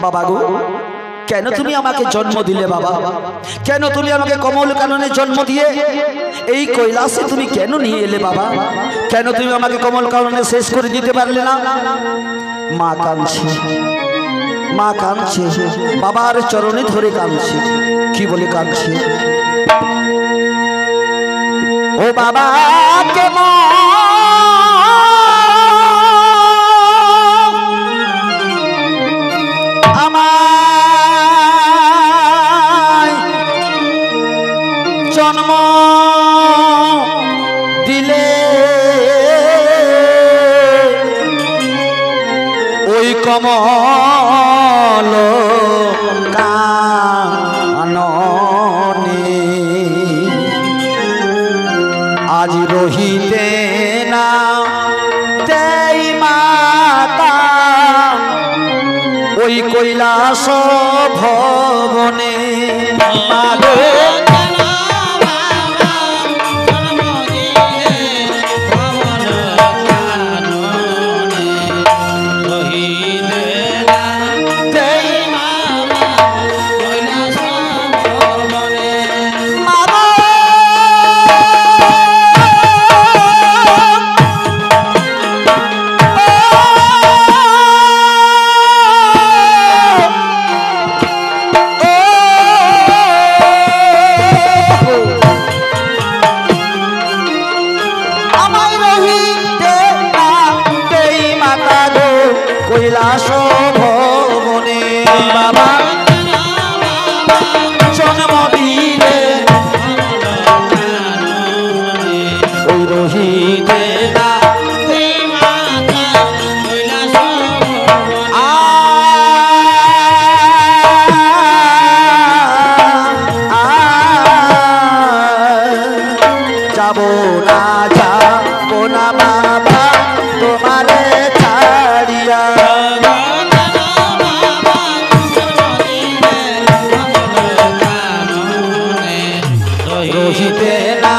বাবা গো কেন তুমি আমাকে জন্ম দিলে বাবা? কেন তুমি আমাকে কমল কাননে জন্ম দিয়ে এই কৈলাসে তুমি কেন নিয়ে এলে বাবা? কেন তুমি আমাকে কমল কাননে শেষ করে দিতে পারলে না? মা কাঁদছে, মা কাঁদছে, বাবার চরণে ধরে কাঁদছে। কি বলে কাঁদছে? ও বাবা কেমন আমায় জন্ম দিলে ওই কমল কাননে আজ রহিতে না তেই মাতা ওই কৈলাস ভবনে। কৈলাস ভবনে বাবা জন্ম দিলে ওই রহিতে না যাবো না যাবো না বাবা তোমারে ছাড়িয়া। রহিতে না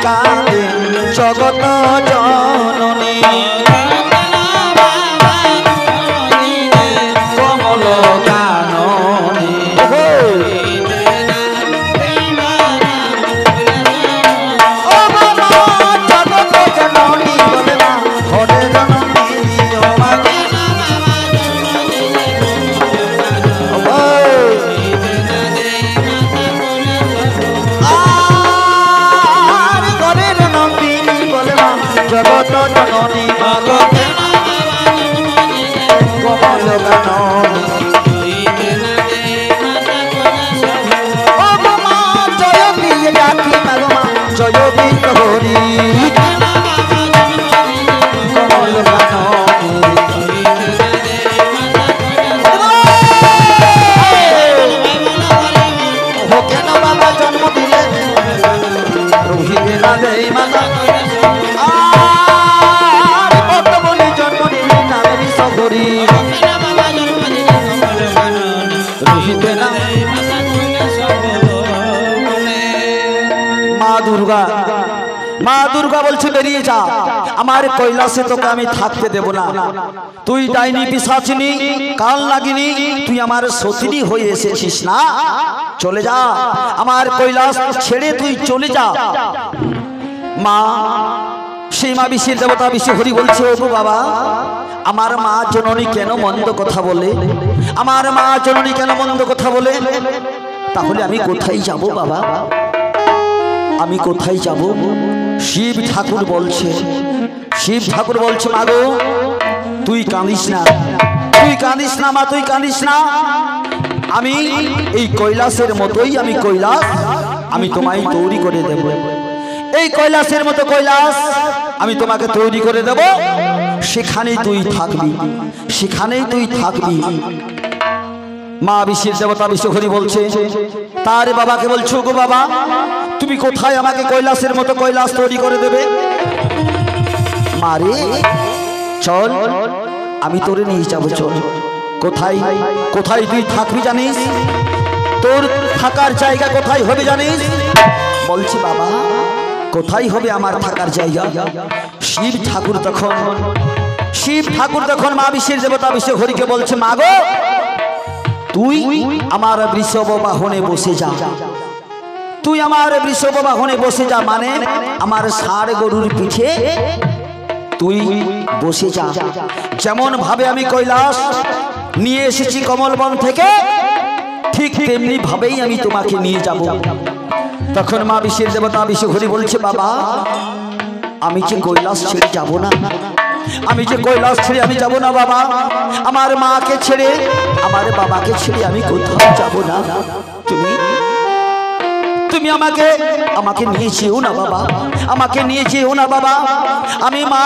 কাঁদে জগত জননী কমল কাননে। ও বাবা জগত জননী বলে না হরে জননী জগত জননী কমল কাননে। ও মা জয় বিয়ে ডাকি মাগমা জয় বি প্রহরী কমল কাননে। ও কেন বাবা জন্ম দিলে রহিতে না দেই মাতা মা দুর্গা বলছে বেরিয়ে যা, আমার কৈলাসে তোকে আমি থাকতে দেব না। তুই ডাইনি পিশাচিনী কাল লাগিনি, তুই আমার সতিনী হয়ে এসেছিস না, চলে যা আমার কৈলাস ছেড়ে তুই চলে যা। মা সেই মা বিশ্বের দেবতা বিশ্ব হরি বলছে ও বাবা আমার মা জননী কেন মন্দ কথা বলে, আমার মা জননী কেন মন্দ কথা বলে, তাহলে আমি কোথায় যাব বাবা, আমি কোথায় যাব? শিব ঠাকুর বলছে, শিব ঠাকুর বলছে মাগো তুই কাঁদিস না, তুই কাঁদিস না মা, তুই কাঁদিস না। আমি এই কৈলাসের মতোই আমি কৈলাস আমি তোমায় তৈরি করে দেব। এই কৈলাসের মতো কৈলাস আমি তোমাকে তৈরি করে দেব, সেখানেই তুই থাকবি, সেখানেই তুই থাকবি। মা বিশ্বের দেবতা বিশ্বহরি বলছে, তার বাবাকে বলছো, গো বাবা তুমি কোথায় আমাকে কৈলাসের মতো কৈলাস তৈরি করে দেবে? মারে চল, আমি তোরে নিয়ে যাবো, চল। কোথায় কোথায় তুই থাকবি জানিস? তোর থাকার জায়গা কোথায় হবে জানিস? বলছি বাবা কোথায় হবে আমার থাকার জায়গা? শিব ঠাকুর তখন মা বিশ্বের দেবতা বিশ্বহরিকে বলছে, মা গো তুই আমার বৃষভ বাহনে বসে যা, তুই আমার বৃষভ বাহনে বসে যা, মানে আমার ষাঁড় গরুর পিঠে তুই বসে যা। যেমন ভাবে আমি কৈলাস নিয়ে এসেছি কমলবন থেকে, ঠিক তেমনি ভাবেই আমি তোমাকে নিয়ে যাব। তখন মা বিশ্বের দেবতা বিশ্বহরি বলছে, বাবা আমি যে কৈলাস ছেড়ে যাব না, আমি যে কৈলাস ছেড়ে আমি যাব না বাবা, আমার মাকে ছেড়ে আমার বাবাকে ছেড়ে আমি কোথাও যাব না। তুমি তুমি আমাকে আমাকে নিয়ে যেও না বাবা, আমাকে নিয়ে যেও না বাবা, আমি মা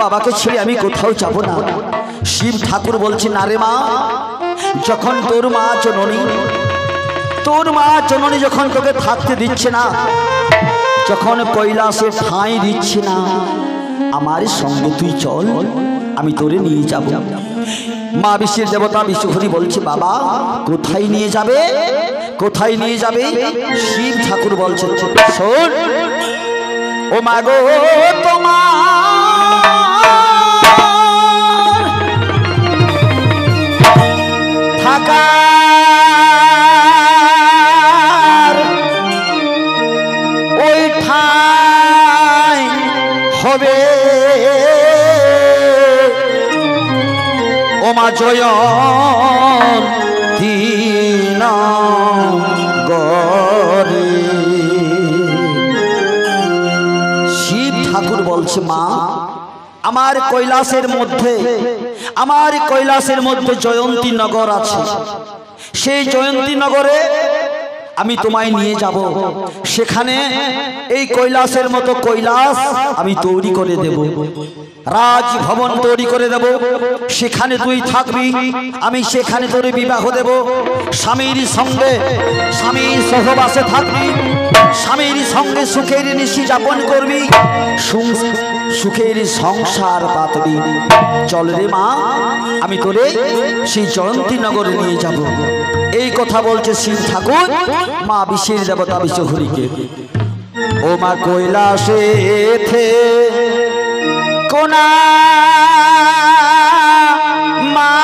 বাবাকে ছেড়ে আমি কোথাও যাব না। শিব ঠাকুর বলছে, না রে মা, যখন তোর মা জননী যখন তোকে থাকতে দিচ্ছে না, যখন কৈলাসে ঠাঁই দিচ্ছে না, আমার সঙ্গে তুই চল, আমি তোরে নিয়ে যাব। মা বিশ্বের দেবতা বিশ্বহরি বলছে, বাবা কোথায় নিয়ে যাবে, কোথায় নিয়ে যাবে? শিব ঠাকুর বলছে, শোন ও মা গো, তোমার থাকার ওই ঠাই হবে ও মা জয়ন্তী নগরে। শিব ঠাকুর বলছে, মা আমার কৈলাসের মধ্যে জয়ন্তী নগর আছে, সেই জয়ন্তী নগরে আমি তোমায় নিয়ে যাব, সেখানে এই কৈলাসের মতো কৈলাস আমি তৈরি করে দেব, রাজভবন তৈরি করে দেব, সেখানে তুই থাকবি, আমি সেখানে তোর বিবাহ দেব, স্বামীর সঙ্গে স্বামীর সহবাসে থাকবি, স্বামীর সঙ্গে সুখের নিশি যাপন করবি, সুখের সংসার পাতবি। চল রে মা, আমি তোরে সেই জয়ন্তী নগরে নিয়ে যাব। এই কথা বলছে শিব ঠাকুর মা বিশ্বের দেবতা বিশ্বহরিকে। ও মা কৈলাসে থে কোনা মা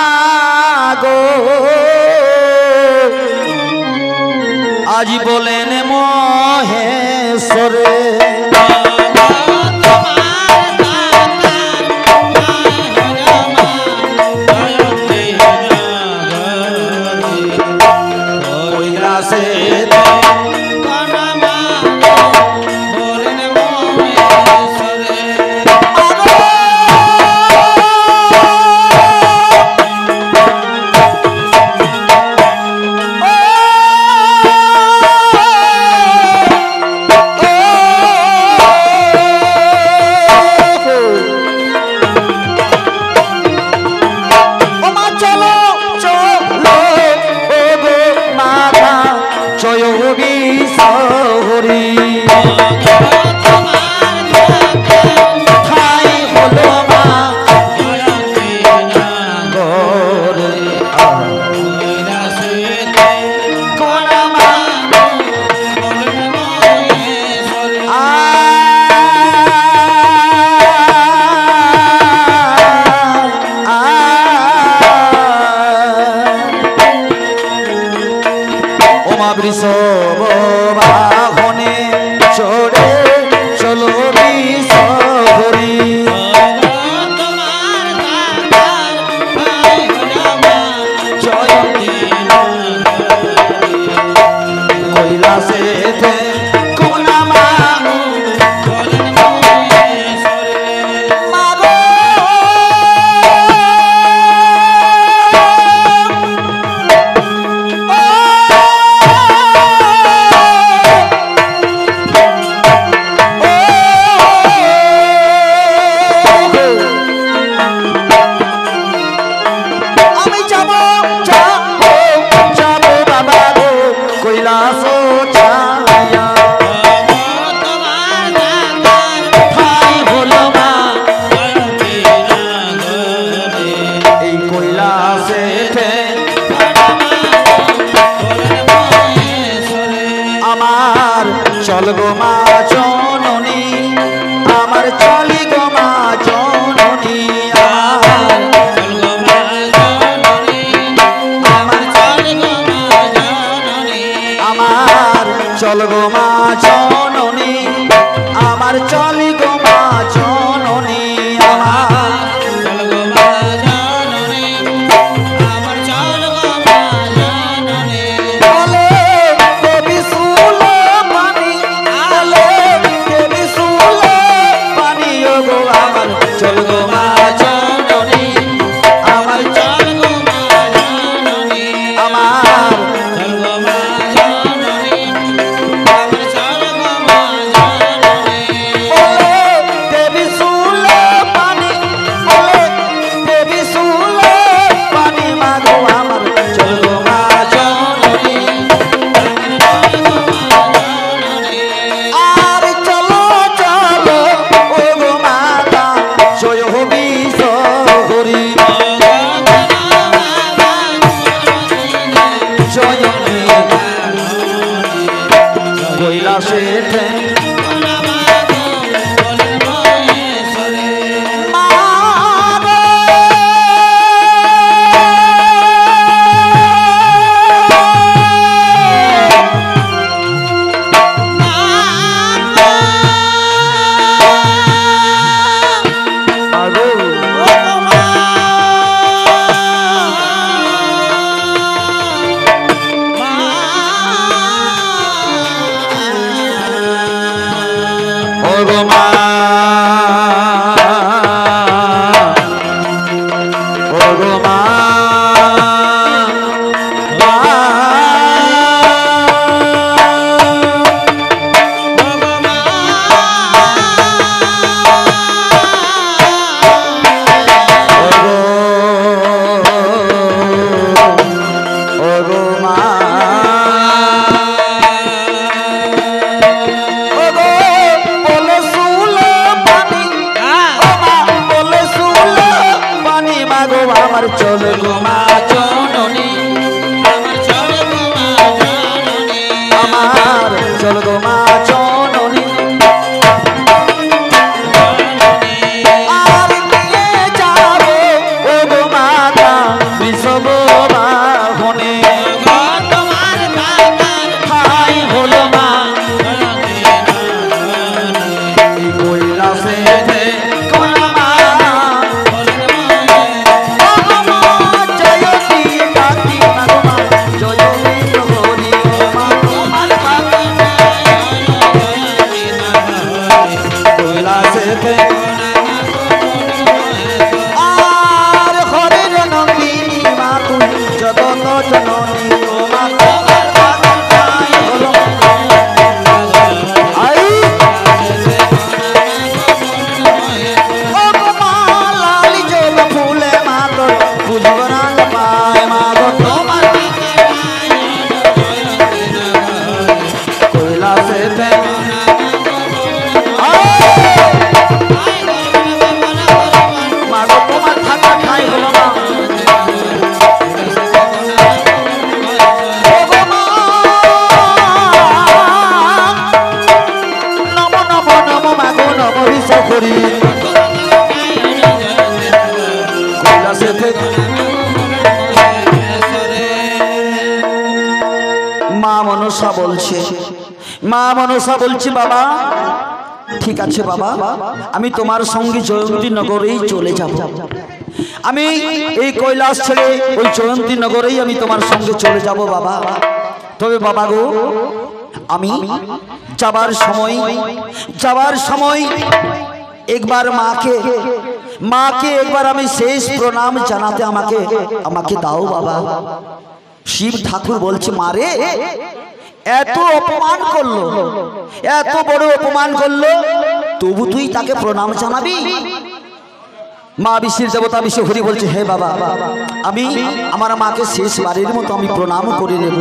গো, আজ বলেন মহেশ্বরে, যাবো যাবো যাবো বাবা গো কৈলাস ছাড়িয়া ঠাই হলো মা এই কৈলাসেতে আমার চল গো মা জননী আমার চলি গো মা জননী আমার চল গো মা জননী আমার চলি গো মা জননী মনসা বলছে, মা মনসা বলছে বাবা ঠিক আছে বাবা, আমি তোমার সঙ্গে জয়ন্তী নগরেই চলে যাব। আমি এই কৈলাস ছেড়ে ওই জয়ন্তী নগরেই আমি তোমার সঙ্গে চলে যাব বাবা। তবে বাবা গো, আমি যাবার সময় একবার মাকে একবার আমি শেষ প্রণাম জানাতে আমাকে দাও বাবা। শিব ঠাকুর বলছে, মারে এত অপমান করলো, এত বড় অপমান করলো, তবু তুই তাকে প্রণাম জানাবি? মা বিশ্বের দেবতা বিশ্ব হরি বলছে, হে বাবা, আমি আমার মাকে শেষবারের মতো আমি প্রণাম করে নেব।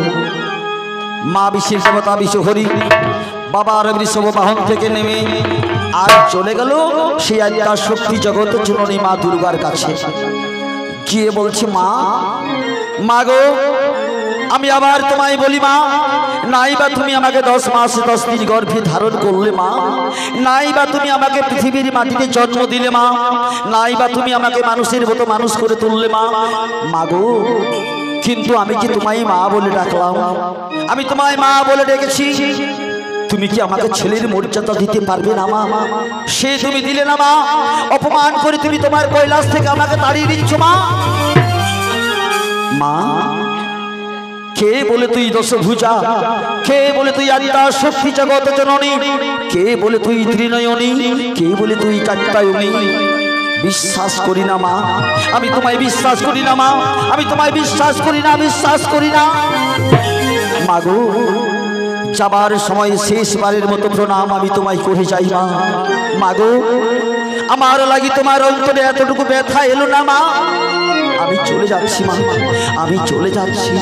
মা বিশ্বের দেবতা বিশ্ব হরি বাবার বৃষভ বাহন থেকে নেমে আর চলে গেল সেই আদ্যা শক্তি জগৎ জননী মা দুর্গার কাছে। গিয়ে বলছে, মা, মা গো, আমি আবার তোমায় বলি মা, নাই বা তুমি আমাকে 10 মাস 10 দিন গর্ভে ধারণ করলে মা, নাই বা তুমি আমাকে পৃথিবীর মাটিতে জন্ম দিলে মা, নাই বা তুমি আমাকে মানুষের মতো মানুষ করে তুললে মা, মা গো, কিন্তু আমি কি তোমায় মা বলে ডাকলাম? আমি তোমায় মা বলে ডেকেছি, তুমি কি আমাকে ছেলের মর্যাদা দিতে পারবে না মা? সে তুমি দিলে না মা, অপমান করে তুমি তোমার কৈলাস থেকে আমাকে তাড়িয়ে দিচ্ছ মা। মা, কে বলে তুই দশভুজা? কে বলে তুই আদ্যা শক্তি জগৎ জননী? কে বলে তুই ত্রিনয়নী? কে বলে তুই কাত্যায়নী? বিশ্বাস করি না মা, আমি তোমায় বিশ্বাস করি না মা, আমি তোমায় বিশ্বাস করি না, বিশ্বাস করি না। মাগো, যাবার সময় শেষবারের মতো প্রণাম আমি তোমায় করে যাই মা। মাগো, আমার লাগি তোমার অন্তরে এতটুকু ব্যথা এলো না মা? আমি চলে যাচ্ছি মা, আমি চলে যাচ্ছি।